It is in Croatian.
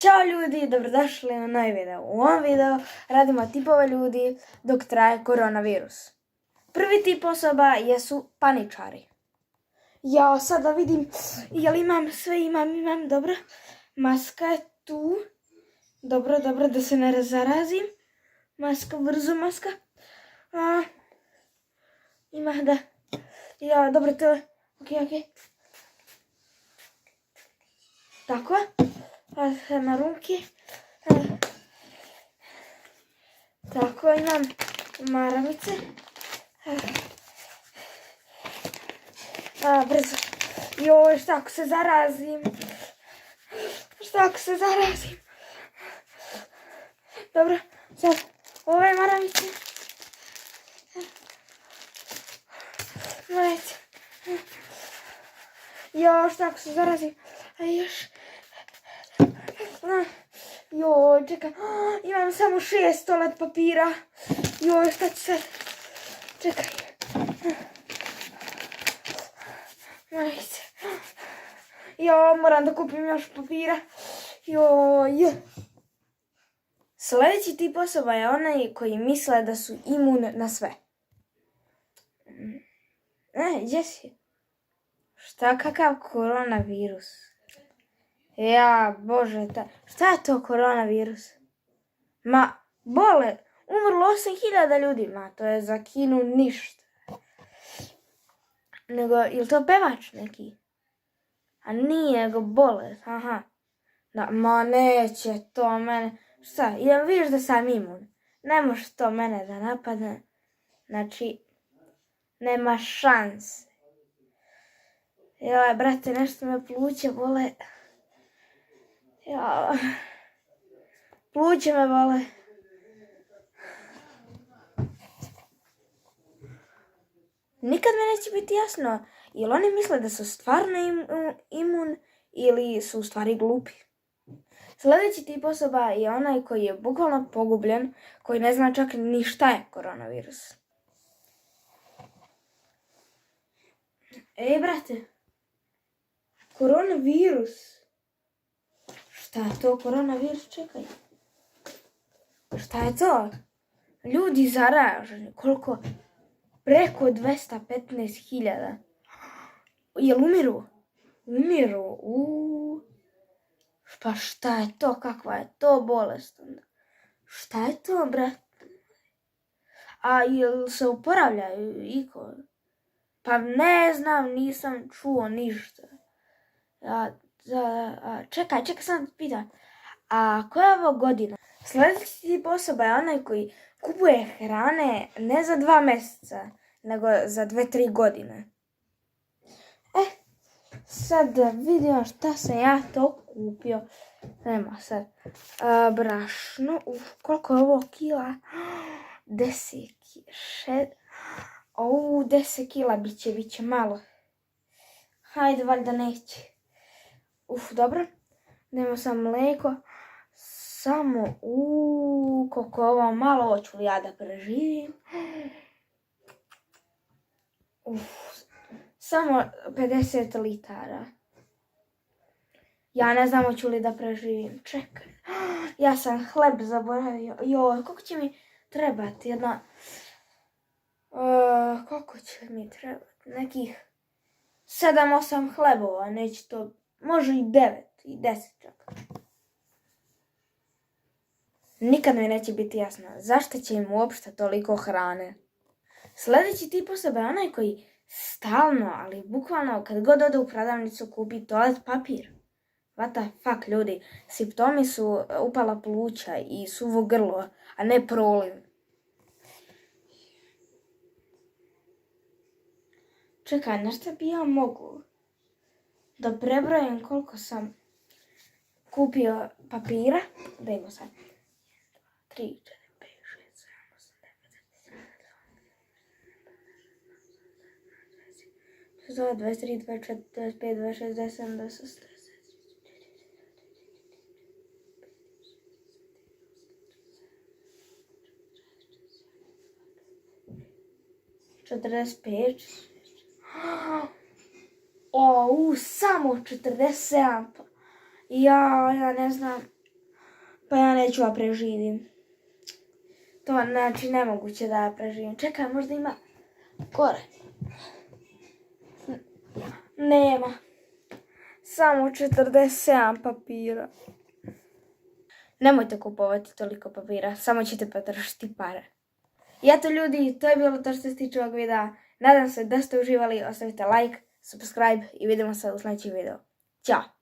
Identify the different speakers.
Speaker 1: Ćao ljudi, dobrodošli na novi video. U ovom videu radimo tipove ljudi dok traje koronavirus. Prvi tip osoba jesu paničari. Ja sada vidim, jel imam sve, imam, dobro. Maska je tu. Dobro, da se ne zarazim. Maska, brzo maska. Ima da. Ja, dobro, to je. Ok. Tako. Na ruke. Tako, imam maramice. Brzo. Joj, šta ako se zarazim? Dobro, sad ove maramice. Joj, šta ako se zarazim? Još. Joj, čekaj, imam samo 6 toalet papira. Joj, šta ću sad? Čekaj. Joj, moram da kupim još papira. Joj. Sljedeći tip osoba je onaj koji misle da su imun na sve. Gdje si? Šta, kakav koronavirus? Ja, bože, šta je to koronavirus? Ma, umrlo 8.000 ljudi, ma, to je za Kinu ništa. Nego, je to pevač neki? A nije, nego bolest, aha. Da, ma, neće to mene, šta, jel vidiš da sam imun? Ne može to mene da napadne, znači, nema šanse. Joj, brate, nešto me pluće bole. Ja, pluće me bole. Nikad me neće biti jasno, jel oni misle da su stvarno imun ili su u stvari glupi. Sljedeći tip osoba je onaj koji je bukvalno pogubljen, koji ne zna čak ni šta je koronavirus. Ej, brate, koronavirus. Šta je to koronavirus? Čekaj. Šta je to? Ljudi zaraženi. Koliko? Preko 215.000. Jel umiru? Umiru? Pa šta je to? Kakva je to bolest? Šta je to, brate? A jel se oporavljaju iko? Pa ne znam, nisam čuo ništa. Čekaj, sam pitan. A koja je ovo godina? Sljedeći tip osoba je onaj koji kupuje hrane ne za 2 mjeseca, nego za 2-3 godine. Sad da vidimo šta sam ja to kupio. Nema sad. Brašno. Koliko je ovo kila? 10 kila. 10 kila bit će malo. Hajde, valjda neće. Dobro. Nemo sam mlijeko. Samo, koliko je ovo malo, hoću li ja da preživim. Samo 50 litara. Ja ne znam hoću li da preživim. Čekaj. Ja sam hleb zaboravio. Joj, koliko će mi trebati? Koliko će mi trebati? Nekih 7-8 hlebova. Neće to, može i 9 i 10 čak. Nikad mi neće biti jasno zašto će im uopšte toliko hrane. Sljedeći tip osoba je onaj koji stalno, ali bukvalno kad god ode u prodavnicu kupi toalet papir. What the fuck, ljudi? Simptomi su upala pluća i suvo grlo, a ne proliv. Čekaj, nešto bi ja mogu da prebrojim koliko sam kupio papira. Dajmo sad. 3, 4, 5, 6, 7, 8, 9, 10, 23, 24, 25, 26, 27, 28, 45. Samo 47. Ja ne znam. Pa ja neću da preživim. To znači nemoguće da ja preživim. Čekaj, možda ima gore. Nema. Samo 47 papira. Nemojte kupovati toliko papira, samo ćete potrošiti pare. I eto ljudi, to je bilo to što se tiče ovog videa. Nadam se da ste uživali, ostavite like, subscribe i vidimo se u sljedećem videu. Ćao!